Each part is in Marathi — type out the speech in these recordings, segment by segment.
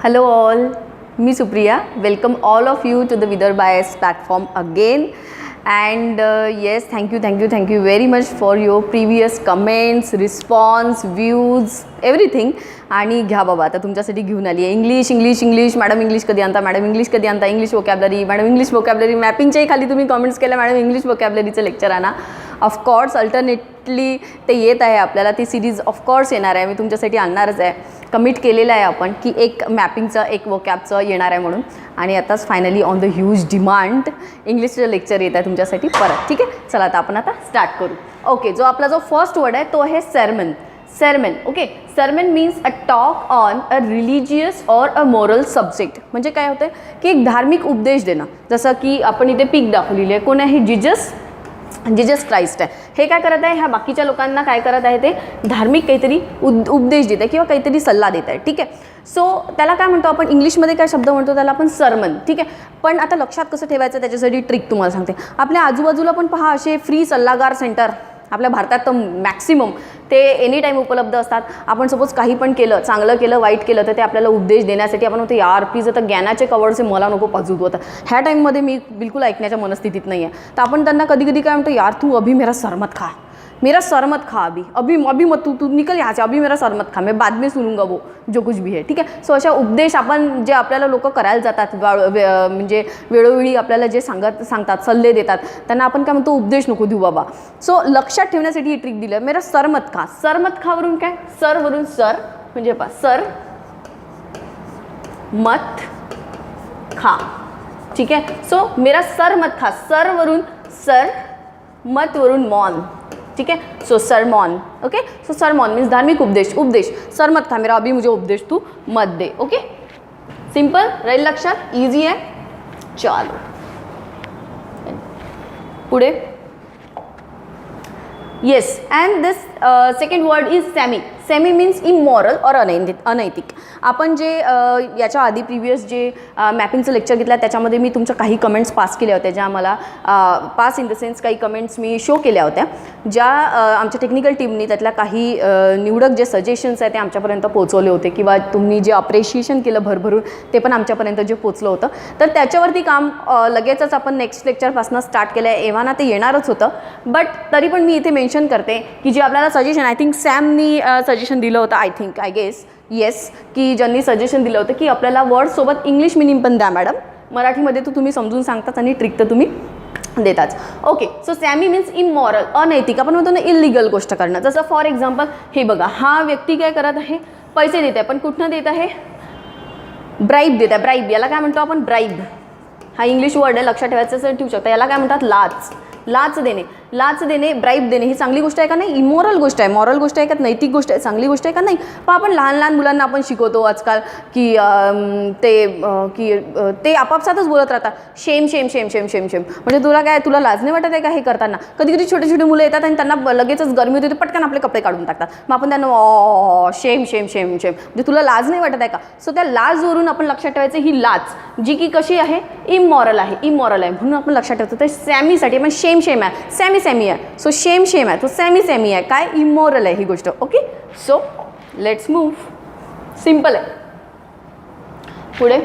Hello all, me Supriya. Welcome all of you to the Vidarbhais platform again. And yes, thank you very much for your previous comments, response, views, everything. आणि घ्या बाबा आता तुमच्यासाठी घेऊन आली आहे इंग्लिश मॅडम इंग्लिश कधी आणता English vocabulary madam English vocabulary मॅपिंगच्याही खाली तुम्ही कमेंट्स केल्या मॅडम इंग्लिश वोकॅबलरीचं लेक्चर आणा. ऑफकोर्स अल्टरनेटली ते येत आहे आपल्याला ती सिरीज ऑफकोर्स येणार आहे. मी तुमच्यासाठी आणणारच आहे. कमिट केलेलं आहे आपण की एक मॅपिंगचं एक वोकॅबचं येणार आहे म्हणून. आणि आताच finally on the huge demand इंग्लिशचं लेक्चर येत आहे तुमच्यासाठी परत. ठीक आहे, चला आता स्टार्ट करू. ओके, आपला जो फर्स्ट वर्ड आहे तो आहे sermon. Okay, sermon means a talk on a religious or a moral subject. म्हणजे काय होतं की एक धार्मिक उपदेश देणं. जसं की आपण इथे पीक दाखवलेली आहे. कोण आहे? जीजस क्राइस्ट आहे. हे काय करत आहे? ह्या बाकीच्या लोकांना काय करत आहे? ते धार्मिक काहीतरी उपदेश देत आहे किंवा काहीतरी सल्ला देत आहे. ठीक आहे, सो त्याला काय म्हणतो आपण इंग्लिशमध्ये काय शब्द म्हणतो त्याला आपण सर्मन. ठीक आहे, पण आता लक्षात कसं ठेवायचं त्याच्यासाठी ट्रिक तुम्हाला सांगते. आपल्या आजूबाजूला पण पहा असे फ्री सल्लागार सेंटर आपल्या भारतात तर मॅक्सिमम ते एनी टाईम उपलब्ध असतात. आपण सपोज काही पण केलं, चांगलं केलं वाईट केलं तर ते आपल्याला उपदेश देण्यासाठी आपण म्हणतो यार प्लीज आता ज्ञानाचे कवडचे मला नको पाजू तू. आता ह्या टाईममध्ये मी बिलकुल ऐकण्याच्या मनस्थितीत नाही आहे. तर आपण त्यांना कधी कधी काय म्हणतो यार तू अभी मेरा सरमत खा अभी मत तू निकल यहाँ से, अभी मेरा सरमत खा, मैं बाद में सुनूंगा वो जो कुछ भी है. ठीक आहे, सो अशा उपदेश आपण जे आपल्याला लोक करायला जातात म्हणजे वेळोवेळी आपल्याला जे सांगतात सल्ले देतात त्यांना आपण काय म्हणतो उपदेश नको देऊ बाबा. सो लक्षात ठेवण्यासाठी ही ट्रिक दिलं. मेरा सरमत खा वरून काय? सर वरून सर म्हणजे सर मत खा. ठीक आहे, सो मेरा सर मत खा, सर वरून सर मत वरून मॉन. ठीक है, so sermon. Okay, so sermon means धार्मिक उपदेश. सर मत खा मेरा, अभी मुझे उपदेश तू मत दे. ओके, सिंपल राहील लक्षात, इजी आहे. चलो पुढे. Yes, and this second word is semi means immoral और अनैतिक. आपण जे याच्या आधी प्रिव्हियस जे मॅपिंगचं लेक्चर घेतलं त्याच्यामध्ये मी तुमच्या काही कमेंट्स पास केल्या होत्या, ज्या मला पास इन द सेन्स काही कमेंट्स मी शो केल्या होत्या, ज्या आमच्या टेक्निकल टीमनी त्यातल्या काही निवडक जे सजेशन्स आहेत ते आमच्यापर्यंत पोचवले होते किंवा तुम्ही जे अप्रिशिएशन केलं भरभरून ते पण आमच्यापर्यंत जे पोचलं होतं. तर त्याच्यावरती काम लगेचच आपण नेक्स्ट लेक्चरपासून स्टार्ट केलं आहे. एव्हाना ते येणारच होतं, बट तरी पण मी इथे मेन्शन करते की जे आपल्याला सजेशन आय थिंक सॅमनी सजेशन दिलं होतं, आय गेस येस, की ज्यांनी सजेशन दिलं होतं की आपल्याला वर्डसोबत इंग्लिश मिनिंग पण द्या मॅडम. मराठीमध्ये तर तुम्ही समजून सांगताच आणि ट्रिक तर तुम्ही देताच. ओके, सो सॅमी मीन्स इमॉरल, अनैतिक. आपण म्हणतो ना इलिगल गोष्ट करणं. जसं फॉर एक्झाम्पल हे बघा, हा व्यक्ती काय करत आहे? पैसे देत आहे, पण कुठनं देत आहे? ब्राईब देत आहे. ब्राईब याला काय म्हणतो आपण? ब्राईब. हा इंग्लिश वर्ड आहे, लक्षात ठेवायचं असं ठेवू शकता. याला काय म्हणतात? लाच देणे, ब्राईब देणे. ही चांगली गोष्ट आहे का नाही? इमोरल गोष्ट आहे. मॉरल गोष्ट आहे का? नैतिक गोष्ट आहे. चांगली गोष्ट आहे का नाही? पण आपण लहान मुलांना आपण शिकवतो आजकाल की ते आपापसातच बोलत राहतात शेम. म्हणजे तुला लाज नाही वाटत आहे का हे करताना? कधी छोटे मुलं येतात आणि त्यांना लगेचच गरमी होते, पटकन आपले कपडे काढून टाकतात. मग आपण त्यांना शेम म्हणजे तुला लाज नाही वाटत आहे का? सो त्या लाजवरून आपण लक्षात ठेवायचं ही लाज जी की कशी आहे? इमॉरल आहे म्हणून आपण लक्षात ठेवतो. तर सॅमीसाठी पण सेम आहे, सेमी आहे. सो सेम आहे, तो सेमी आहे. काय? इमॉरल आहे ही गोष्ट. Okay, so let's move. Simple आहे. पुढे.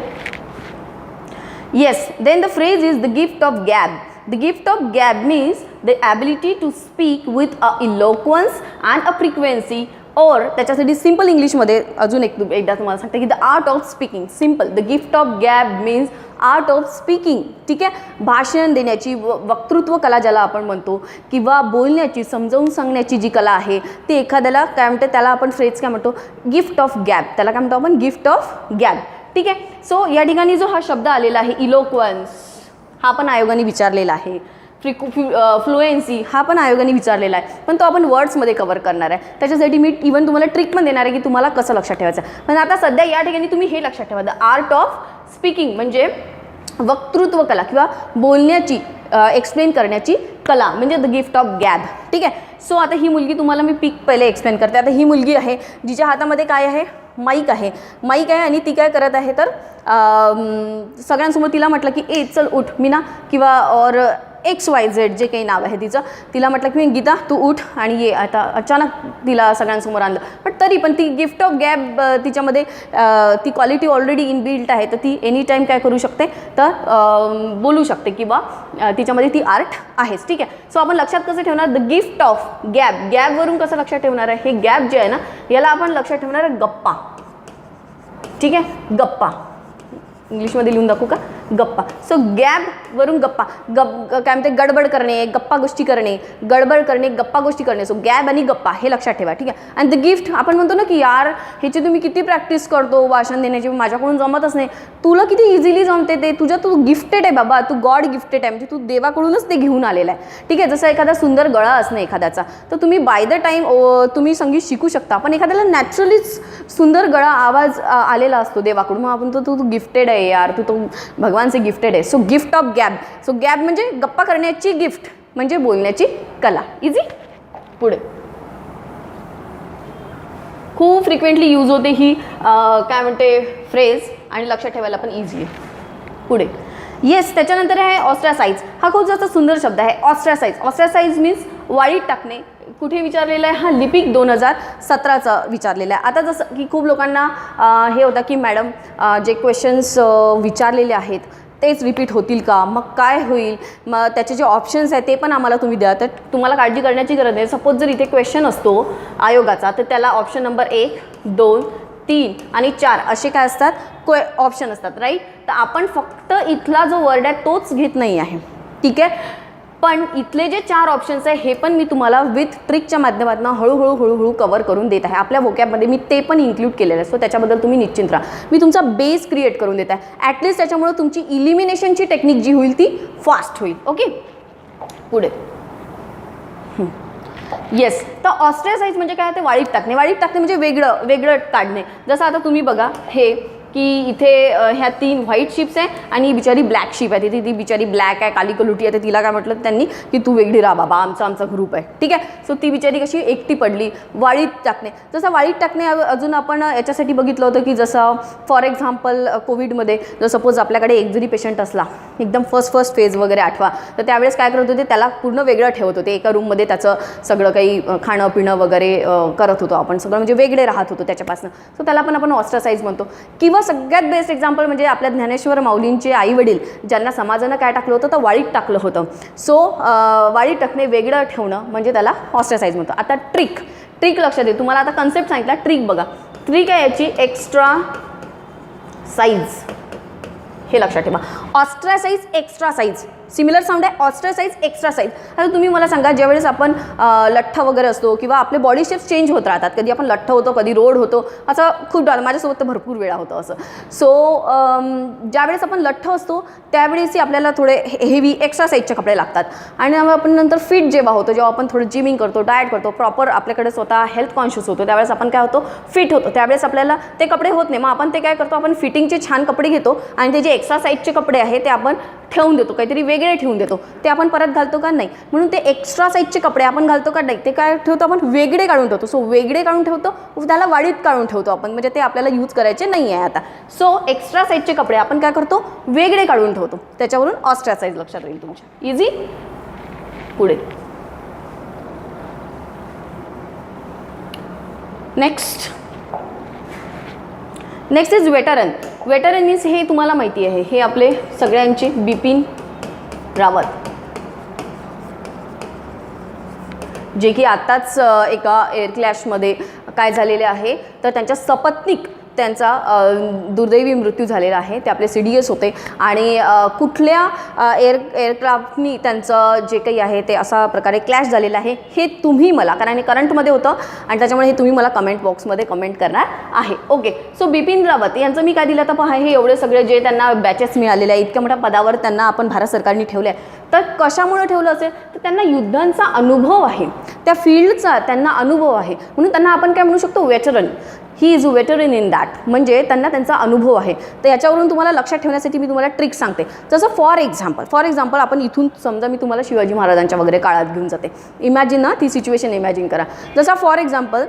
Yes, then the phrase is the gift of gab. The gift of gab means the ability to speak with a eloquence and a frequency. और त्याच्यासाठी सिंपल इंग्लिशमध्ये अजून एकदा तुम्हाला सांगते की the art of speaking. Simple, the gift of gab means art of speaking. ठीक आहे, भाषण देण्याची वक्तृत्व कला ज्याला आपण म्हणतो किंवा बोलण्याची समजावून सांगण्याची जी कला आहे ती एखाद्याला काय म्हणते त्याला आपण फ्रेज काय म्हणतो? Gift of gab. त्याला काय म्हणतो आपण? Gift of gab. ठीक आहे, सो या ठिकाणी जो हा शब्द आलेला आहे इलोक्वन्स, हा पण आयोगाने विचारलेला आहे. फ्लुएन्सी हा पण आयोगाने विचारलेला आहे, पण तो आपण वर्ड्समध्ये कव्हर करणार आहे. त्याच्यासाठी मी इव्हन तुम्हाला ट्रिक पण देणार आहे की तुम्हाला कसं लक्षात ठेवायचं. पण आता सध्या या ठिकाणी तुम्ही हे लक्षात ठेवा, द आर्ट ऑफ स्पीकिंग म्हणजे वक्तृत्व कला किंवा बोलण्याची एक्सप्लेन करण्याची कला म्हणजे द गिफ्ट ऑफ गॅब. ठीक आहे, सो आता ही मुलगी तुम्हाला मी पिक पहिले एक्सप्लेन करते. आता ही मुलगी आहे जिच्या हातामध्ये काय आहे? माईक आहे आणि ती काय करत आहे तर सगळ्यांसमोर तिला म्हटलं की ए चल उठ मीना किंवा और XYZ जे काही नाव आहे तिचं, तिला म्हटलं की गीता तू उठ आणि ये. आता अचानक तिला सगळ्यांसमोर आणलं, पण तरी पण ती गिफ्ट ऑफ गॅब तिच्यामध्ये ती क्वालिटी ऑलरेडी इनबिल्ट आहे. तर ती एनी टाईम काय करू शकते, तर बोलू शकते किंवा तिच्यामध्ये ती आर्ट आहेच. ठीक आहे. सो आपण लक्षात कसं ठेवणार, द गिफ्ट ऑफ गॅब. गॅबवरून कसं लक्षात ठेवणार आहे, हे गॅब जे आहे ना याला आपण लक्षात ठेवणार आहे गप्पा. ठीक आहे, गप्पा इंग्लिशमध्ये लिहून दाखवू का, गप्पा. सो गॅबवरून गप्पा, काय म्हणते, गडबड करणे, गप्पा गोष्टी करणे, गडबड करणे, गप्पा गोष्टी करणे. सो गॅब आणि गप्पा हे लक्षात ठेवा. ठीक आहे. आणि द गिफ्ट, आपण म्हणतो ना की यार ह्याची तुम्ही किती प्रॅक्टिस करतो भाषण देण्याची, माझ्याकडून जमतच नाही. तुला किती इझिली जमते ते, तू गिफ्टेड आहे बाबा, तू गॉड गिफ्टेड आहे, म्हणजे तू देवाकडूनच ते घेऊन आलेला आहे. ठीक आहे. जसं एखादा सुंदर गळा असणे एखाद्याचा, तर तुम्ही बाय द टाईम तुम्ही संगीत शिकू शकता, पण एखाद्याला नॅचरलीच सुंदर गळा आवाज आलेला असतो देवाकडून, मग आपण तू गिफ्टेड आहे यार, तू भगवान से गिफ्टेड आहे. So gift of gab. So gab म्हणजे गप्पा करण्याची, गिफ्ट म्हणजे बोलण्याची कला. इझी. पुढे खूप फ्रिक्वेंटली यूज होते ही काय म्हणते फ्रेज, आणि लक्षात ठेवायला पण इझी आहे. पुढे येस, त्याच्यानंतर आहे ऑस्ट्रासाइज. हा खूप जास्त सुंदर शब्द आहे, ऑस्ट्रासाइज. ऑस्ट्रासाइज मीन्स वाळीत टाकणे. कुठे विचारलेला आहे, हा लिपिक 2017चा विचारलेला आहे. आता जसं की खूप लोकांना हे होतं की मॅडम जे क्वेश्चन्स विचारलेले आहेत तेच रिपीट होतील का, मग काय होईल, मग त्याचे जे ऑप्शन्स आहेत ते पण आम्हाला तुम्ही द्या. तर तुम्हाला काळजी करण्याची गरज नाही. सपोज जर इथे क्वेश्चन असतो आयोगाचा, तर त्याला ऑप्शन नंबर 1, 2, 3 आणि 4 असे काय असतात, ऑप्शन असतात, राईट. तर आपण फक्त इथला जो वर्ड आहे तोच घेत नाही आहे. ठीक आहे. पण इथले जे 4 ऑप्शन्स आहे हे पण मी तुम्हाला विथ ट्रिकच्या माध्यमातून हळूहळू कवर करून देत आहे. आपल्या वोकॅबमध्ये मी ते पण इन्क्लूड केलेलं आहे. सो त्याच्याबद्दल तुम्ही निश्चिंत राहा. मी तुमचा बेस क्रिएट करून देत आहे. ॲटलिस्ट त्याच्यामुळे तुमची इलिमिनेशनची टेक्निक जी होईल ती फास्ट होईल. ओके. पुढे येस. तर ऑस्ट्रासाइज म्हणजे काय, ते वाळीत टाकणे. वाळीत टाकणे म्हणजे वेगळं काढणे. जसं आता तुम्ही बघा हे की इथे ह्या 3 व्हाईट शिप्स आहे आणि बिचारी ब्लॅक शिप आहे. तिथे ती बिचारी ब्लॅक आहे, काली कलुटी आहे. तर तिला काय म्हटलं त्यांनी की तू वेगळी राहा बाबा, आमचा ग्रुप आहे. ठीक आहे. सो ती बिचारी कशी एकटी पडली. वाळीत टाकणे. जसं वाळीत टाकणे अजून आपण याच्यासाठी बघितलं होतं की जसं फॉर एक्झाम्पल कोविडमध्ये जर सपोज आपल्याकडे एक जरी पेशंट असला, एकदम फर्स्ट फेज वगैरे आठवा, तर त्यावेळेस काय करत होते, त्याला पूर्ण वेगळं ठेवत होते. एका रूममध्ये त्याचं सगळं काही खाणं पिणं वगैरे करत होतो आपण, सगळं म्हणजे वेगळे राहत होतो त्याच्यापासून. सो त्याला पण आपण ऑस्ट्रासाइज म्हणतो. किंवा सगळ्यात बेस्ट एक्झाम्पल म्हणजे आपल्या ज्ञानेश्वर माऊलींचे आई वडील, ज्यांना समाजानं काय टाकलं होतं, तर वाळीत टाकलं होतं. सो वाळीत टाकणे, वेगळं ठेवणं म्हणजे त्याला ऑस्ट्रासाइज म्हणतो. आता ट्रिक लक्षात दे. तुम्हाला आता कन्सेप्ट सांगितला. ट्रिक बघा. ट्रिक आहे याची एक्स्ट्रा साईज, हे लक्षात ठेवा. Ostracize, extra size similar sound आहे. Ostracize, extra size. आता तुम्ही मला सांगा, ज्यावेळेस आपण लठ्ठ वगैरे असतो किंवा आपले बॉडी शेप्स चेंज होत राहतात, कधी आपण लठ्ठ होतो, कधी रोड होतो, असं खूप माझ्यासोबत तर भरपूर वेळा होतं असं. सो ज्यावेळेस आपण लठ्ठ असतो त्यावेळेसही आपल्याला थोडे हेवी एक्स्ट्रा साईजचे कपडे लागतात. आणि आपण नंतर फिट जेव्हा होतो, जेव्हा आपण थोडं जिमिंग करतो, डाएट करतो, प्रॉपर आपल्याकडे स्वतः हेल्थ कॉन्शियस होतो, त्यावेळेस आपण काय होतो, फिट होतो. त्यावेळेस आपल्याला ते कपडे होत नाही. मग आपण ते काय करतो, आपण फिटिंगचे छान कपडे घेतो आणि ते जे एक्स्ट्रा साईजचे कपडे आहे ते आपण ठेवून देतो, काहीतरी वेगळे ठेवून देतो. ते आपण परत घालतो का नाही. म्हणून ते एक्स्ट्रा साईजचे कपडे आपण घालतो का नाही, ते काय ठेवतो आपण, वेगळे काढून ठेवतो. सो वेगळे काढून ठेवतो, त्याला वाळीत काढून ठेवतो आपण, म्हणजे ते आपल्याला यूज करायचे नाही आहे आता. सो एक्स्ट्रा साईजचे कपडे आपण काय करतो, वेगळे काढून ठेवतो. त्याच्यावरून ऑस्ट्रासाइज लक्षात राहील तुमच्या. इझी. पुढे next is veteran. Veteran means हे तुम्हाला माहिती आहे, हे आपले सगळ्यांचे बिपिन रावत, जे की आत्ताच एका एअर क्लॅशमध्ये काय झालेले आहे, तर त्यांच्या सपत्नीक त्यांचा दुर्दैवी मृत्यू झालेला आहे. ते आपले CDS होते आणि कुठल्या एअरक्राफ्टनी त्यांचं जे काही आहे ते असा प्रकारे क्लॅश झालेलं आहे हे तुम्ही मला, कारण हे करंटमध्ये होतं आणि त्याच्यामुळे हे तुम्ही मला कमेंट बॉक्समध्ये कमेंट करणार आहे. ओके. सो बिपिन रावत यांचं मी काय दिलं तर पहा, हे एवढे सगळे जे त्यांना बॅचेस मिळालेले आहे, इतक्या मोठ्या पदावर त्यांना आपण भारत सरकारने ठेवले आहे. तर कशामुळे ठेवलं असेल, तर त्यांना युद्धांचा अनुभव आहे, त्या फील्डचा त्यांना अनुभव आहे, म्हणून त्यांना आपण काय म्हणू शकतो, veteran. He is veteran in that, म्हणजे त्यांना त्यांचा अनुभव आहे. तर याच्यावरून तुम्हाला लक्षात ठेवण्यासाठी मी तुम्हाला ट्रिक सांगते. जसं फॉर एक्झाम्पल आपण इथून समजा मी तुम्हाला शिवाजी महाराजांच्या वगैरे काळात घेऊन जाते. इमॅजिन ना, ती सिच्युएशन इमॅजिन करा. जसं फॉर एक्झाम्पल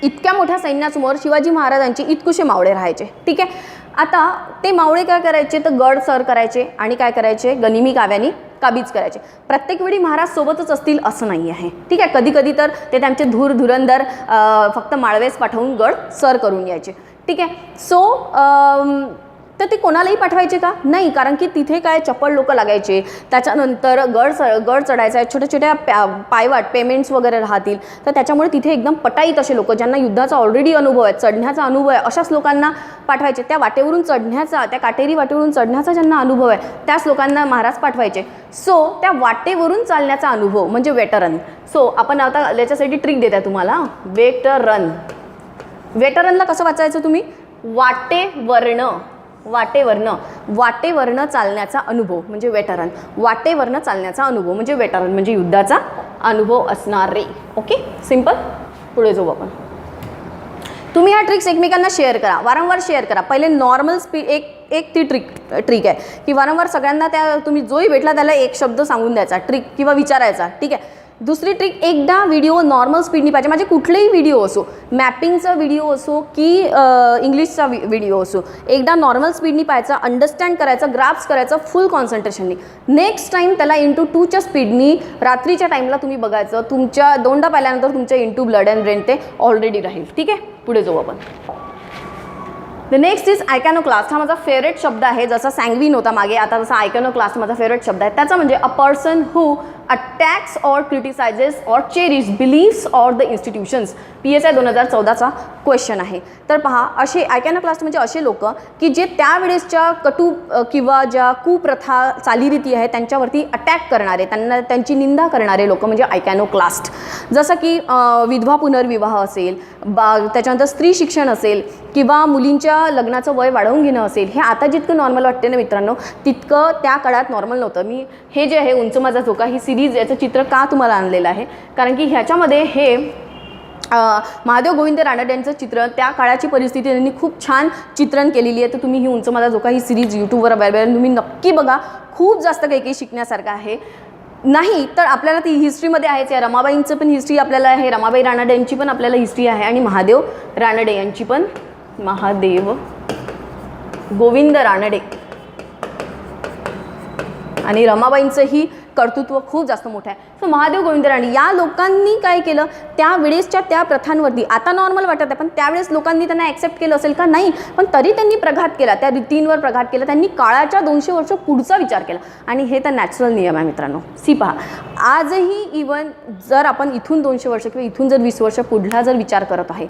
इतक्या मोठ्या सैन्यासमोर शिवाजी महाराजांचे इतकुशे मावळे राहायचे. ठीक आहे. आता ते मावळे काय करायचे, तर गड सर करायचे आणि काय करायचे, गनिमी काव्यानी काबीज करायचे. प्रत्येक वेळी महाराज सोबतच असतील असं नाही आहे, ठीक आहे. कधी कधी तर ते त्यांचे धुरंधर फक्त माळवेस पाठवून गड सर करून यायचे, ठीक आहे. सो तर ते कोणालाही पाठवायचे का? नाही, कारण की तिथे काय चप्पल लोक लागायचे. त्याच्यानंतर गड चढायचा आहे, छोट्या छोट्या पायवाट पेमेंट्स वगैरे राहतील, तर त्याच्यामुळे तिथे एकदम पटाईत असे लोक ज्यांना युद्धाचा ऑलरेडी अनुभव आहे, चढण्याचा अनुभव आहे, अशाच लोकांना पाठवायचे. त्या वाटेवरून चढण्याचा, त्या काटेरी वाटेवरून चढण्याचा ज्यांना अनुभव आहे त्याच लोकांना महाराज पाठवायचे. सो त्या वाटेवरून चालण्याचा अनुभव म्हणजे वेटरन. सो आपण आता याच्यासाठी ट्रिक देत आहे तुम्हाला, वेटरन. वेटरनला कसं वाचायचं तुम्ही? वाटेवरनं चालण्याचा अनुभव म्हणजे वेटरन. वाटेवरनं चालण्याचा अनुभव म्हणजे वेटरन, म्हणजे युद्धाचा अनुभव असणारे. Okay, simple. पुढे जाऊ आपण. तुम्ही ह्या ट्रिक्स एकमेकांना शेअर करा, वारंवार शेअर करा. पहिले नॉर्मल स्पीड एक ती ट्रिक आहे की वारंवार सगळ्यांना त्या तुम्ही जोही भेटला त्याला एक शब्द सांगून द्यायचा, ट्रिक किंवा विचारायचा, ठीक आहे. दुसरी ट्रिक, एकदा व्हिडिओ नॉर्मल स्पीडनी पाहिजे. माझे कुठलेही व्हिडिओ असो, मॅपिंगचा व्हिडिओ असो की इंग्लिशचा व्हिडिओ असो, एकदा नॉर्मल स्पीडनी पाहायचा, अंडरस्टँड करायचं, ग्राफ्स करायचं फुल कॉन्सन्ट्रेशननी. नेक्स्ट टाईम त्याला इंटू 2च्या स्पीडनी रात्रीच्या टाईमला तुम्ही बघायचं. तुमच्या 2दा पाहिल्यानंतर तुमच्या इंटू ब्लड अँड ब्रेन ते ऑलरेडी राहील, ठीक आहे. पुढे जाऊ आपण. The next is iconoclast. हा माझा फेवरेट शब्द आहे. जसा सँग्विन होता मागे, आता जसा आयकॅनोक्लास्ट माझा फेवरेट शब्द आहे. त्याचा म्हणजे a person who attacks or criticises or cherish beliefs or the institutions. PSI 2014चा क्वेश्चन आहे. तर पहा, असे आयकॅनोक्लास्ट म्हणजे असे लोक की जे त्यावेळेसच्या कटू किंवा ज्या कुप्रथा चालीरीती आहे त्यांच्यावरती अटॅक करणारे, त्यांची निंदा करणारे लोक म्हणजे आयकॅनोक्लास्ट. जसं की विधवा पुनर्विवाह असेल, त्याच्यानंतर स्त्री शिक्षण असेल किंवा मुलींच्या लग्नाचं वय वाढवून घेणं असेल. हे आता जितकं नॉर्मल वाटते ना मित्रांनो, तितकं त्या काळात नॉर्मल नव्हतं. मी हे जे आहे उंच माझा झोका ही सिरीज, याचं चित्र का तुम्हाला आणलेलं आहे, कारण की ह्याच्यामध्ये हे महादेव गोविंद रानडेंचं चित्र, त्या काळाची परिस्थिती त्यांनी खूप छान चित्रण केलेली आहे. तर तुम्ही ही उंच माझा झोका ही सिरीज यूट्यूबवर अवेलेबल आहे, तुम्ही नक्की बघा. खूप जास्त काही शिकण्यासारखं आहे. नाही तर आपल्याला ती हिस्ट्रीमध्ये आहेच. या रमाबाईंचं पण हिस्ट्री आपल्याला आहे, रमाबाई रानडे यांची पण आपल्याला हिस्ट्री आहे, आणि महादेव रानडे यांची पण, महादेव गोविंद रानडे आणि रमाबाईंचंही कर्तृत्व खूप जास्त मोठं आहे. सो महादेव गोविंद रानडे या लोकांनी काय केलं, त्यावेळेसच्या त्या प्रथांवरती आता नॉर्मल वाटत आहे, पण त्यावेळेस लोकांनी त्यांना ॲक्सेप्ट केलं असेल का? नाही, पण तरी त्यांनी प्रघात केला, त्या रीतींवर प्रघात केला. त्यांनी काळाच्या 200 वर्ष पुढचा विचार केला, आणि हे तर नॅचरल नियम आहे मित्रांनो. सी पहा, आजही इवन जर आपण इथून 200 वर्ष किंवा इथून जर 20 वर्ष पुढला जर विचार करत आहे,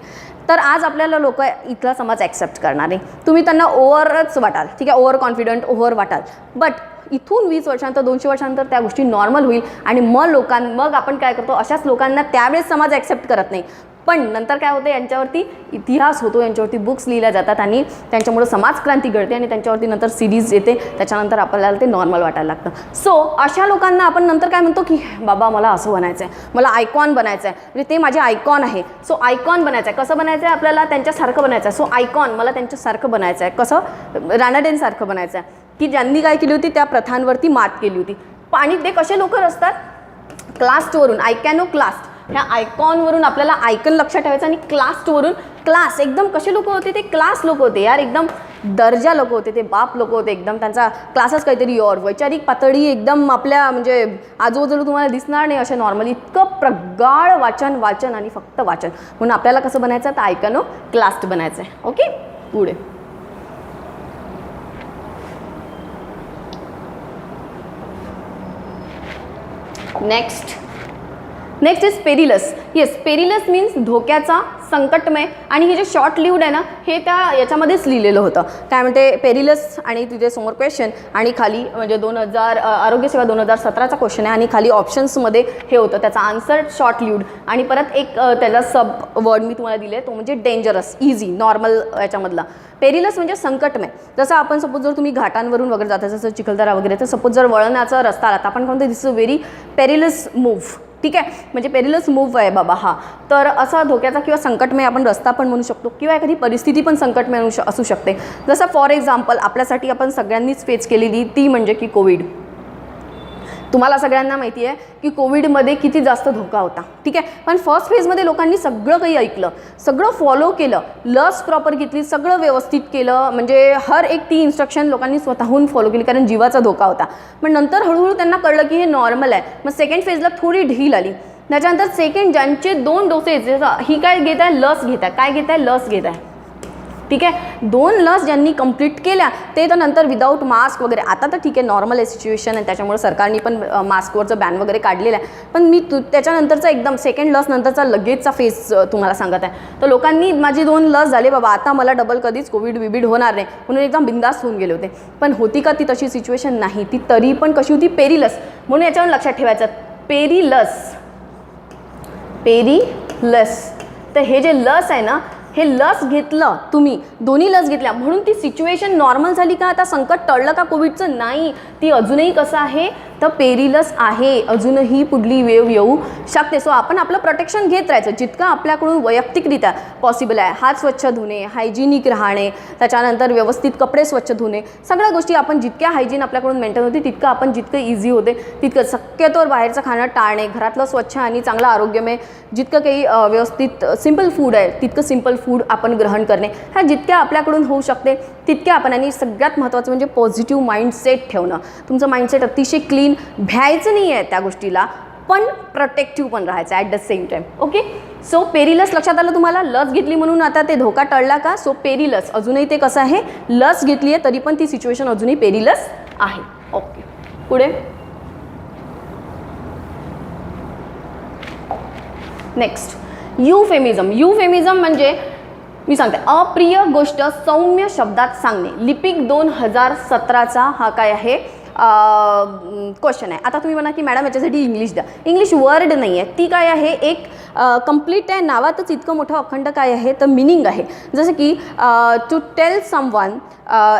तर आज आपल्याला लोक इथला समाज ॲक्सेप्ट करणार नाही. तुम्ही त्यांना ओव्हरच वाटाल, ठीक आहे, over confident, over Watal, but इथून 20 वर्षानंतर 200 वर्षानंतर त्या गोष्टी नॉर्मल होईल, आणि मग आपण काय करतो, अशाच लोकांना त्यावेळेस समाज ॲक्सेप्ट करत नाही. पण नंतर काय होतं, यांच्यावरती इतिहास होतो, यांच्यावरती बुक्स लिहिल्या जातात, आणि त्यांच्यामुळे समाजक्रांती घडते, आणि त्यांच्यावरती नंतर सिरीज येते. त्याच्यानंतर आपल्याला ते नॉर्मल वाटायला लागतं. सो अशा लोकांना आपण नंतर काय म्हणतो की बाबा मला असं बनायचं आहे, मला आयकॉन बनायचं आहे, म्हणजे ते माझे आयकॉन आहे. सो आयकॉन बनायचं आहे. कसं बनायचं आहे आपल्याला? त्यांच्यासारखं बनायचं आहे. सो आयकॉन मला त्यांच्यासारखं बनायचं आहे. कसं? रानडेंसारखं बनायचं आहे, की ज्यांनी काय केली होती, त्या प्रथांवरती मात केली होती. आणि ते कसे लोक असतात? क्लास्टवरून, आयकॅनोक्लास्ट. ह्या आयकॉनवरून आपल्याला आयकन लक्षात ठेवायचं, आणि क्लास्टवरून, क्लास एकदम कसे लोक होते? ते क्लास लोक होते यार, एकदम दर्जा लोक होते, ते बाप लोक होते एकदम. त्यांचा क्लासच काहीतरी और वैचारिक पातळी एकदम आपल्या म्हणजे आजूबाजूला तुम्हाला दिसणार नाही अशा नॉर्मली. इतकं प्रगाढ वाचन आणि फक्त वाचन. म्हणून आपल्याला कसं बनायचं? तर आयकॅनोक्लास्ट बनायचं आहे. ओके, पुढे. Next is perilous. Yes, perilous means धोक्याचा, संकटमय. आणि हे जे शॉर्ट लिव्ड आहे ना, हे त्या याच्यामध्येच लिहिलेलं होतं. काय म्हणते? पेरिलस, आणि तिथे समोर क्वेश्चन, आणि खाली म्हणजे 2000 आरोग्यसेवा 2017चा क्वेश्चन आहे, आणि खाली ऑप्शन्समध्ये हे होतं, त्याचा आन्सर शॉर्ट लिव्ड. आणि परत एक त्याचा सब वर्ड मी तुम्हाला दिले, तो म्हणजे डेंजरस, इझी, नॉर्मल याच्यामधला. पेरिलस म्हणजे संकटमय. जसं आपण सपोज जर तुम्ही घाटांवरून वगैरे जाता, जसं चिखलदरा वगैरे, तर सपोज जर वळणाचा रस्ता आला, तर आपण म्हणतो this is a very perilous move. ठीक आहे, म्हणजे पेरिलस मूव्ह आहे बाबा हा. तर असा धोक्याचा किंवा संकटमय आपण रस्ता पण म्हणू शकतो, किंवा एखादी परिस्थिती पण संकटमय असू शकते. जसं फॉर एक्झाम्पल आपल्यासाठी आपण सगळ्यांनीच फेस केलेली ती म्हणजे की कोविड. तुम्हाला सगळ्यांना माहिती आहे की कोविडमध्ये किती जास्त धोका होता, ठीक आहे. पण फर्स्ट फेजमध्ये लोकांनी सगळं काही ऐकलं, सगळं फॉलो केलं, लस प्रॉपर घेतली, सगळं व्यवस्थित केलं, म्हणजे हर एक ती इन्स्ट्रक्शन लोकांनी स्वतःहून फॉलो केली कारण जीवाचा धोका होता. पण नंतर हळूहळू त्यांना कळलं की हे नॉर्मल आहे. मग सेकंड फेजला थोडी ढील आली. त्याच्यानंतर सेकंड ज्यांचे 2 डोसेज, ही काय घेत आहे, लस घेत आहे, काय घेत आहे, लस घेत आहे, ठीक आहे. 2 लस ज्यांनी कंप्लीट केल्या ते तर नंतर विदाऊट मास्क वगैरे, आता तर ठीक आहे नॉर्मल आहे सिच्युएशन आहे, त्याच्यामुळे सरकारने पण मास्कवरचं बॅन वगैरे काढलेलं आहे. पण मी त्याच्यानंतरचा एकदम सेकंड लस नंतरचा लगेचचा फेज तुम्हाला सांगत आहे. तर लोकांनी माझी 2 लस झाले बाबा, आता मला डबल कधीच कोविड विबिड होणार नाही म्हणून एकदम बिंदास होऊन गेले होते. पण होती का ती तशी सिच्युएशन? नाही. ती तरी पण कशी होती, पेरिलस. म्हणून याच्यावर लक्षात ठेवायचं, पेरिलस. तर हे जे लस आहे ना, हे लस घेतलं तुम्ही, दोन्ही लस घेतल्या म्हणून ती सिच्युएशन नॉर्मल झाली का, आता संकट टळलं का कोविडचं? नाही. ती अजूनही कसं आहे तर पेरिलस आहे, अजूनही पुढली वेव येऊ शकते. सो आपण आपलं प्रोटेक्शन घेत राहायचं जितकं आपल्याकडून वैयक्तिकरित्या पॉसिबल आहे. हात स्वच्छ धुणे, हायजिनिक राहणे, त्याच्यानंतर व्यवस्थित कपडे स्वच्छ धुणे, सगळ्या गोष्टी आपण जितक्या हायजीन आपल्याकडून मेंटेन होते तितकं आपण जितकं इझी होते तितकं शक्यतोवर बाहेरचं खाणं टाळणे, घरातलं स्वच्छ आणि चांगलं आरोग्यमय जितकं काही व्यवस्थित सिंपल फूड आहे तितकं सिंपल फूड आपण ग्रहण करणे, ह्या जितक्या आपल्याकडून होऊ शकते तितक्या आपण. आणि सगळ्यात महत्त्वाचं म्हणजे पॉझिटिव्ह माइंडसेट ठेवणं. तुमचं माइंडसेट अतिशय क्लीन, भ्यायचं नाही आहे त्या गोष्टीला, पण प्रोटेक्टिव्ह पण राहायचं at the same time. Okay. So perilous लक्षात आलं तुम्हाला, लस घेतली म्हणून आता ते धोका टळला का? सो पेरिलस अजूनही ते कसं आहे, लस घेतली आहे तरी पण ती सिच्युएशन अजूनही पेरिलस आहे. ओके. पुढे नेक्स्ट, युफेमिझम. युफेमिझम म्हणजे मी सांगते अप्रिय गोष्ट सौम्य शब्दात सांगणे. लिपिक 2017चा हा काय आहे क्वेश्चन आहे. आता तुम्ही म्हणा की मॅडम याच्यासाठी इंग्लिश द्या. इंग्लिश वर्ड नाही आहे, ती काय आहे, एक कंप्लीट आहे, नावातच इतकं मोठं अखंड काय आहे तर मिनिंग आहे. जसं की to tell someone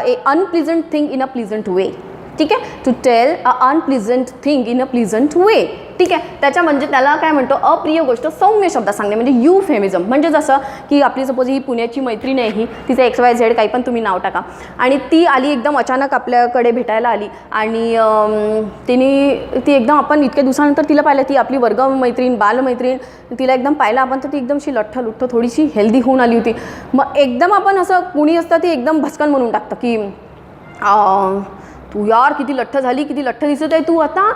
a unpleasant thing in a pleasant way, ठीक आहे. To tell a unpleasant thing in a pleasant way, ठीक आहे. त्याच्या म्हणजे त्याला काय म्हणतो, अप्रिय गोष्ट सौम्य शब्दात सांगणे म्हणजे युफेमिझम. म्हणजे जसं की आपली सपोज ही पुण्याची मैत्रीण आहे, ही तिचं XYZ काही पण तुम्ही नाव टाका, आणि ती आली एकदम अचानक आपल्याकडे भेटायला आली आणि ती एकदम आपण इतक्या दिवसानंतर तिला पाहिलं, ती आपली वर्ग मैत्रीण, बालमैत्रीण, तिला एकदम पाहिलं आपण तर ती एकदम अशी लठ्ठ थोडीशी हेल्दी होऊन आली होती. मग एकदम आपण असं कुणी असतं ती एकदम भस्कन म्हणून टाकतं की तू यार किती लठ्ठ झाली, किती लठ्ठ दिसत आहे तू आता.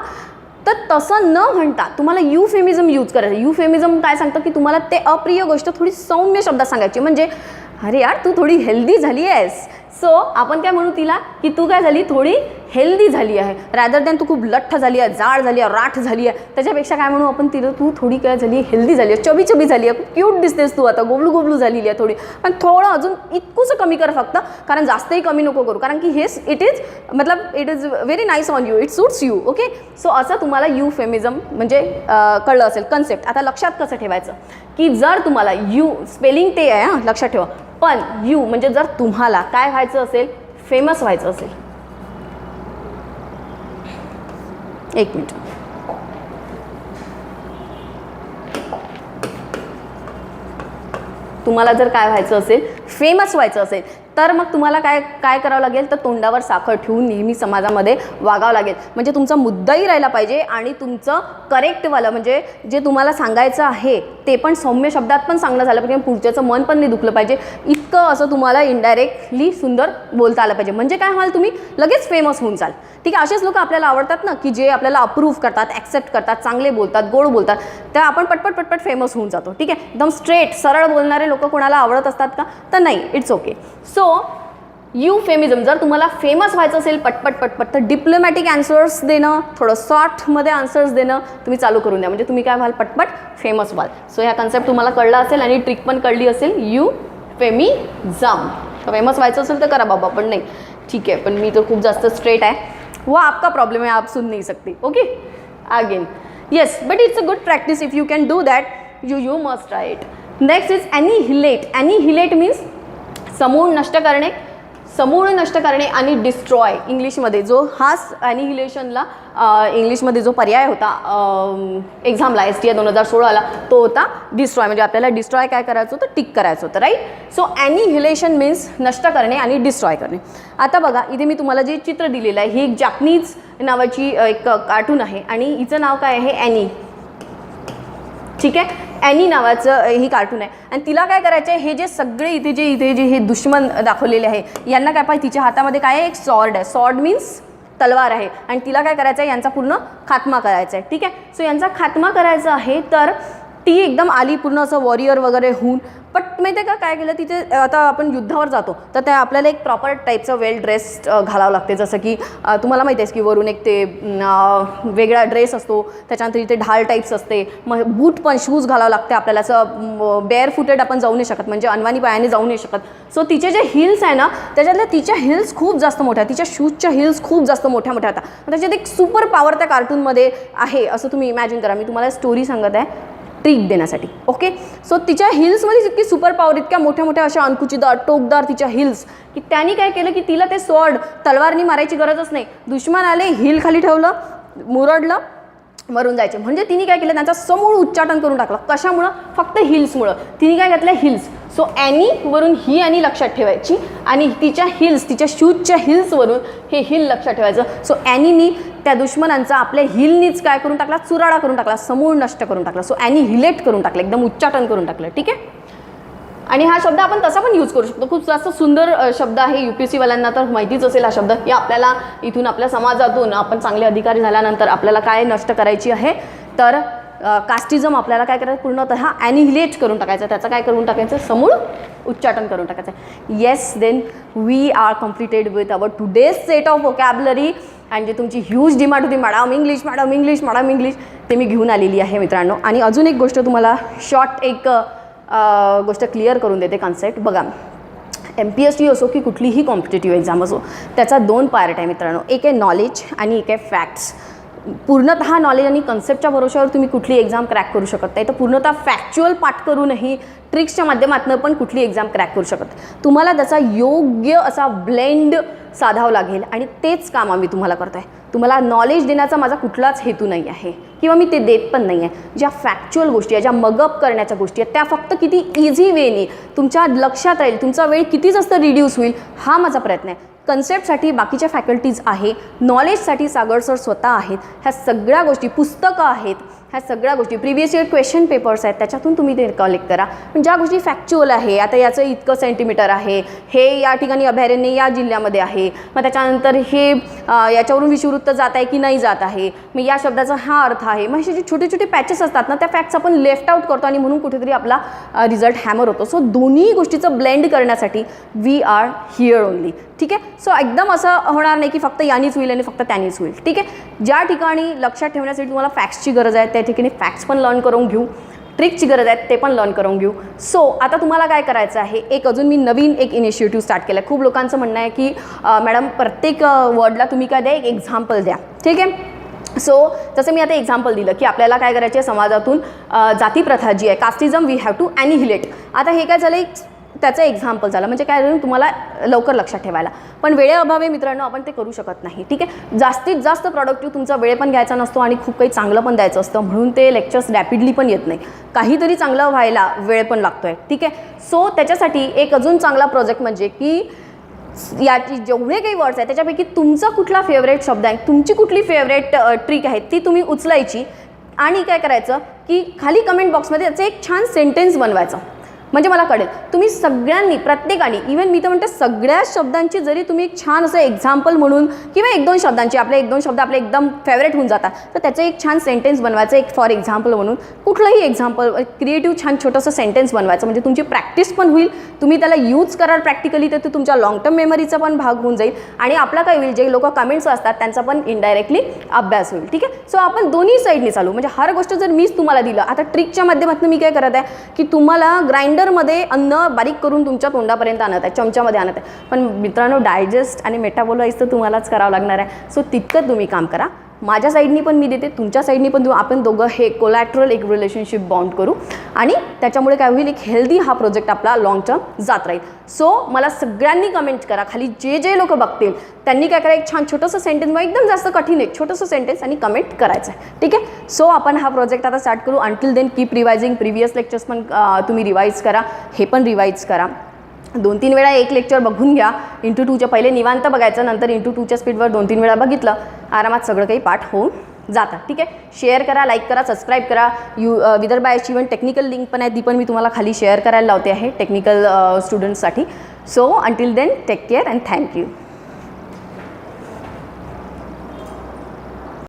तर तसं न म्हणता तुम्हाला युफेमिझम यूज करायचं. युफेमिझम काय सांगतं की तुम्हाला ते अप्रिय गोष्ट थोडी सौम्य शब्दात सांगायची. म्हणजे अरे यार तू थोडी हेल्दी झाली आहेस, सो आपण काय म्हणू तिला की तू काय झाली, थोडी हेल्दी झाली आहे, रॅदर दॅन तू खूप लठ्ठ झाली आहे, जाड झाली आहे, राठ झाली आहे. त्याच्यापेक्षा काय म्हणू आपण तिला, तू थोडी काय झाली, हेल्दी झाली आहे, चबी झाली आहे, क्यूट दिसतेस तू आता, गोबलू झालेली आहे थोडी, पण थोडं अजून इतकंसं कमी कर फक्त, कारण जास्तही कमी नको करू, कारण की हेच it is very nice on you, it suits you. Okay. So असं तुम्हाला युफेमिझम म्हणजे कळलं असेल कन्सेप्ट. आता लक्षात कसं ठेवायचं की जर तुम्हाला यू स्पेलिंग ते आहे हां लक्षात ठेवा, पण यू म्हणजे जर तुम्हाला काय व्हायचं असेल, फेमस व्हायचं असेल, एक मिनिट, तुम्हाला जर काय व्हायचं असेल, फेमस व्हायचं असेल, तर मग तुम्हाला काय करावं लागेल तर तोंडावर साखर ठेवून नेहमी समाजामध्ये वागावं लागेल. म्हणजे तुमचा मुद्दाही राहिला पाहिजे आणि तुमचं करेक्टवालं म्हणजे जे तुम्हाला सांगायचं आहे ते पण सौम्य शब्दात पण सांगणं झालं पाहिजे, पुढच्याचं मन पण नाही दुखलं पाहिजे, इतकं असं तुम्हाला इनडायरेक्टली सुंदर बोलता आलं पाहिजे. म्हणजे काय व्हाल, तुम्ही लगेच फेमस होऊन जाल. ठीक आहे. असेच लोक आपल्याला आवडतात ना की जे आपल्याला अप्रूव्ह करतात, ॲक्सेप्ट करतात, चांगले बोलतात, गोड बोलतात, तर आपण पटपट फेमस होऊन जातो. ठीक आहे. एकदम स्ट्रेट सरळ बोलणारे लोक कोणाला आवडत असतात का, तर नाही, इट्स ओके. सो युफेमिझम जर तुम्हाला फेमस व्हायचं असेल पटपट तर डिप्लोमॅटिक आन्सर्स देणं, थोडं शॉर्टमध्ये आन्सर्स देणं तुम्ही चालू करून द्या, म्हणजे तुम्ही काय व्हाल, पटपट फेमस व्हाल. सो ह्या कन्सेप्ट तुम्हाला कळला असेल आणि ट्रिक पण कळली असेल. युफेमिझम फेमस व्हायचं असेल तर करा बाबा, पण नाही ठीक आहे, पण मी तर खूप जास्त स्ट्रेट आहे, वो आपका प्रॉब्लम है, आप सुन नहीं सकती. Okay. Again yes, but it's a good practice if you can do that, you must try it. Next is annihilate. Annihilate means समूळ नष्ट करणे, समूळ नष्ट करणे आणि डिस्ट्रॉय इंग्लिशमध्ये जो हा ॲनिहिलेशनला इंग्लिशमध्ये जो पर्याय होता एक्झामला STI 2016ला तो होता डिस्ट्रॉय. म्हणजे आपल्याला डिस्ट्रॉय काय करायचं होतं, टिक करायचं होतं, राईट. सो ॲनिहिलेशन मीन्स नष्ट करणे आणि डिस्ट्रॉय करणे. आता बघा इथे मी तुम्हाला जे चित्र दिलेलं आहे ही एक जॅपनीज नावाची एक कार्टून आहे आणि हिचं नाव काय आहे, ॲनी. ठीक आहे, ॲनी नावाचं ही कार्टून आहे आणि तिला काय करायचं आहे, हे जे सगळे इथे जे हे दुश्मन दाखवलेले आहे यांना काय पाहिजे, तिच्या हातामध्ये काय आहे, एक सॉर्ड आहे. सॉर्ड मीन्स तलवार आहे आणि तिला काय करायचं आहे, यांचा पूर्ण खात्मा करायचा आहे. ठीक आहे, सो यांचा खात्मा करायचा आहे. तर ती एकदम आली पूर्ण असं वॉरियर वगैरे होऊन. बट माहिती आहे का काय केलं तिथे, आता आपण युद्धावर जातो तर त्या आपल्याला एक प्रॉपर टाईपचं वेल ड्रेस्ड घालावं लागते. जसं की तुम्हाला माहिती आहे की वरून एक ते वेगळा ड्रेस असतो, त्याच्यानंतर इथे ढाल टाईप्स असते, मग बूट पण शूज घालावं लागते आपल्याला. असं बेअर फुटेड आपण जाऊ नाही शकत, म्हणजे अनवाणी पायाने जाऊ नाही शकत. सो तिचे जे हिल्स आहे ना त्याच्यातल्या तिच्या हिल्स खूप जास्त मोठ्या, तिच्या शूजच्या हिल्स खूप जास्त मोठ्या मोठ्या होत्या. त्याच्यात एक सुपर पॉवर त्या कार्टूनमध्ये आहे असं तुम्ही इमॅजिन करा. मी तुम्हाला स्टोरी सांगत आहे ट्रिक देण्यासाठी. ओके, सो तिच्या हिल्समध्ये इतकी सुपर पॉवर, इतक्या मोठ्या मोठ्या अशा अंकुचिदार टोकदार तिच्या हिल्स, की त्यांनी काय केलं की तिला ते स्वॉर्ड तलवारनी मारायची गरजच नाही. दुश्मन आले, हिल खाली ठेवलं, मुरडलं, मरून जायचे. म्हणजे तिने काय केलं, त्यांचा समूळ उच्चाटन करून टाकलं. कशामुळं, फक्त हिल्समुळं. तिने काय घेतलं, हिल्स. सो ॲनी वरून ही ॲनी लक्षात ठेवायची आणि तिच्या हिल्स, तिच्या शूजच्या हिल्सवरून हे हिल लक्षात ठेवायचं. सो ॲनीनी त्या दुश्मनांचा आपल्या हिलनीच काय करून टाकला, चुराडा करून टाकला, समूळ नष्ट करून टाकला. सो ॲनिहिलेट करून टाकलं, एकदम उच्चाटन करून टाकलं. ठीक आहे, आणि हा शब्द आपण तसा पण यूज करू शकतो. खूप जास्त सुंदर शब्द आहे. UPSC वाल्यांना तर माहितीच असेल हा शब्द, की आपल्याला इथून आपल्या समाजातून आपण चांगले अधिकारी झाल्यानंतर आपल्याला काय नष्ट करायची आहे, तर कास्टिझम आपल्याला काय करायचं, पूर्णतः ॲनिहिलेट करून टाकायचं. त्याचं काय करून टाकायचं, समूळ उच्चाटन करून टाकायचं. Yes, then we are completed with our today's set of vocabulary. आणि जे तुमची ह्यूज डिमांड होती, madam English, madam English, madam English, ते मी घेऊन आलेली आहे मित्रांनो. आणि अजून एक गोष्ट तुम्हाला शॉर्ट एक गोष्ट क्लिअर करून देते, कॉन्सेप्ट बघा. MPSC असो की कुठलीही कॉम्पिटेटिव्ह एक्झाम असो, त्याचा 2 पार्ट आहे मित्रांनो. एक आहे नॉलेज आणि एक आहे फॅक्ट्स. पूर्णतः नॉलेज आणि कन्सेप्टच्या भरोशावर तुम्ही कुठली एक्झाम क्रॅक करू शकत नाही, तर पूर्णतः फॅक्च्युअल पाठ करूनही ट्रिक्सच्या माध्यमातून पण कुठली एक्झाम क्रॅक करू शकत. तुम्हाला त्याचा योग्य असा ब्लेंड साधावं लागेल आणि तेच काम आम्ही तुम्हाला करत आहे. तुम्हाला नॉलेज देण्याचा माझा कुठलाच हेतू नाही आहे किंवा मी ते देत पण नाही आहे. ज्या फॅक्च्युअल गोष्टी आहेत, ज्या मगअप करण्याच्या गोष्टी आहेत, त्या फक्त किती इझी वेने तुमच्या लक्षात राहील, तुमचा वेळ किती जास्त रिड्यूस होईल, हा माझा प्रयत्न आहे. कन्सेप्टसाठी बाकीच्या फॅकल्टीज आहे, नॉलेजसाठी सागर सर स्वतः आहेत. ह्या सगळ्या गोष्टी, पुस्तकं आहेत, ह्या सगळ्या गोष्टी, प्रिव्हियस इयर क्वेश्चन पेपर्स आहेत, त्याच्यातून तुम्ही ते कलेक्ट करा. पण ज्या गोष्टी फॅक्च्युअल आहे, आता याचं इतकं सेंटीमीटर आहे, हे या ठिकाणी अभयारण्य या जिल्ह्यामध्ये आहे, मग त्याच्यानंतर हे याच्यावरून विषुववृत्त जात आहे की नाही जात आहे, मग या शब्दाचा हा अर्थ आहे. मग असे जे छोटे छोटे पॅचेस असतात ना, त्या फॅक्ट्स आपण लेफ्ट आउट करतो आणि म्हणून कुठेतरी आपला रिझल्ट हॅमर होतो. सो दोन्ही गोष्टीचं ब्लेंड करण्यासाठी वी आर हिअर ओनली. ठीक आहे, सो एकदम असं होणार नाही की फक्त यानीच होईल आणि फक्त त्यानीच होईल. ठीक आहे, ज्या ठिकाणी लक्षात ठेवण्यासाठी तुम्हाला फॅक्ट्सची गरज आहे त्या ठिकाणी फॅक्ट्स पण लर्न करून घेऊ, ट्रिकची गरज आहे ते पण लर्न करून घेऊ. सो आता तुम्हाला काय करायचं आहे, एक अजून मी नवीन एक इनिशिएटिव्ह स्टार्ट केला आहे. खूप लोकांचं म्हणणं आहे की मॅडम प्रत्येक वर्डला तुम्ही काय द्या, एक एक्झाम्पल द्या. ठीक आहे, सो जसं मी आता एक्झाम्पल दिलं की आपल्याला काय करायचं आहे, समाजातून जातीप्रथा जी आहे, कास्टिझम, वी हॅव टू ॲनिहिलेट. आता हे काय झालं, त्याचं एक्झाम्पल झालं, म्हणजे काय झालं तुम्हाला लवकर लक्षात ठेवायला. पण वेळेअभावी मित्रांनो आपण ते करू शकत नाही. ठीक आहे, जास्तीत जास्त प्रॉडक्टिव्ह तुमचा वेळ पण घ्यायचा नसतो आणि खूप काही चांगलं पण द्यायचं असतं, म्हणून ते लेक्चर्स रॅपिडली पण येत नाही. काहीतरी चांगलं व्हायला वेळ पण लागतो आहे. ठीक आहे, सो त्याच्यासाठी एक अजून चांगला प्रोजेक्ट म्हणजे की याची जेवढे काही वर्ड्स आहेत त्याच्यापैकी तुमचा कुठला फेवरेट शब्द आहे, तुमची कुठली फेवरेट ट्रिक आहे ती तुम्ही उचलायची आणि काय करायचं की खाली कमेंट बॉक्समध्ये त्याचं एक छान सेंटेन्स बनवायचं. म्हणजे मला कळेल तुम्ही सगळ्यांनी, प्रत्येकाने, इवन मी तर म्हणते सगळ्याच शब्दांची जरी तुम्ही एक छान असं एक्झाम्पल म्हणून किंवा 1-2 शब्दांची, आपले 1-2 शब्द आपले एकदम फेवरेट होऊन जातात, तर त्याचं एक छान सेंटेन्स बनवायचं. एक फॉर एक्झाम्पल म्हणून कुठलंही एक्झाम्पल, क्रिएटिव्ह छान छोटंसं सेंटेन्स बनवायचं. म्हणजे तुमची प्रॅक्टिस पण होईल, तुम्ही त्याला यूज कराल प्रॅक्टिकली, तर ते तुमच्या लॉंग टर्म मेमरीचा पण भाग होऊन जाईल आणि आपला काय होईल, जे लोक कमेंट्स असतात त्यांचा पण इनडायरेक्टली अभ्यास होईल. ठीक आहे, सो आपण दोन्ही साईडनी चालू. म्हणजे हर गोष्ट जर मीच तुम्हाला दिलं, आता ट्रिकच्या माध्यमातून मी काय करत आहे की तुम्हाला ग्राइंडरमध्ये अन्न बारीक करून तुमच्या तोंडापर्यंत आणत आहे, चमच्यामध्ये आणत आहे. पण मित्रांनो डायजेस्ट आणि मेटाबॉलाइज तर तुम्हालाच करावं लागणार आहे. सो तितकं तुम्ही काम करा. माझ्या साईडनी पण मी देते, तुमच्या साईडनी पण आपण दोघं हे कोलॅटरल एक रिलेशनशिप बॉन्ड करू आणि त्याच्यामुळे काय होईल, एक हेल्दी हा प्रोजेक्ट आपला लॉंग टर्म जात राहील. सो मला सगळ्यांनी कमेंट करा खाली, जे लोक बघतील त्यांनी काय करा, एक छान छोटंसं सेंटेन्स, मग एकदम जास्त कठीण एक छोटंसं सेंटेन्स आणि कमेंट करायचं आहे. ठीक आहे. सो आपण हा प्रोजेक्ट आता स्टार्ट करू. Until then keep revising. Previous lectures पण तुम्ही रिवाईज करा, हे पण रिवाईज करा. 2-3 वेळा एक लेक्चर बघून घ्या. इंटू 2च्या पहिले निवांत बघायचं, नंतर इंटू 2च्या स्पीडवर 2-3 वेळा बघितलं, आरामात सगळं काही पाठ होऊन जातं. ठीक आहे. शेअर करा, लाईक करा, सबस्क्राईब करा. विदर्भ आयएसची इव्हन टेक्निकल लिंक पण आहे, ती पण मी तुम्हाला खाली शेअर करायला लावते आहे टेक्निकल स्टुडंट्ससाठी. So until then take care and thank you.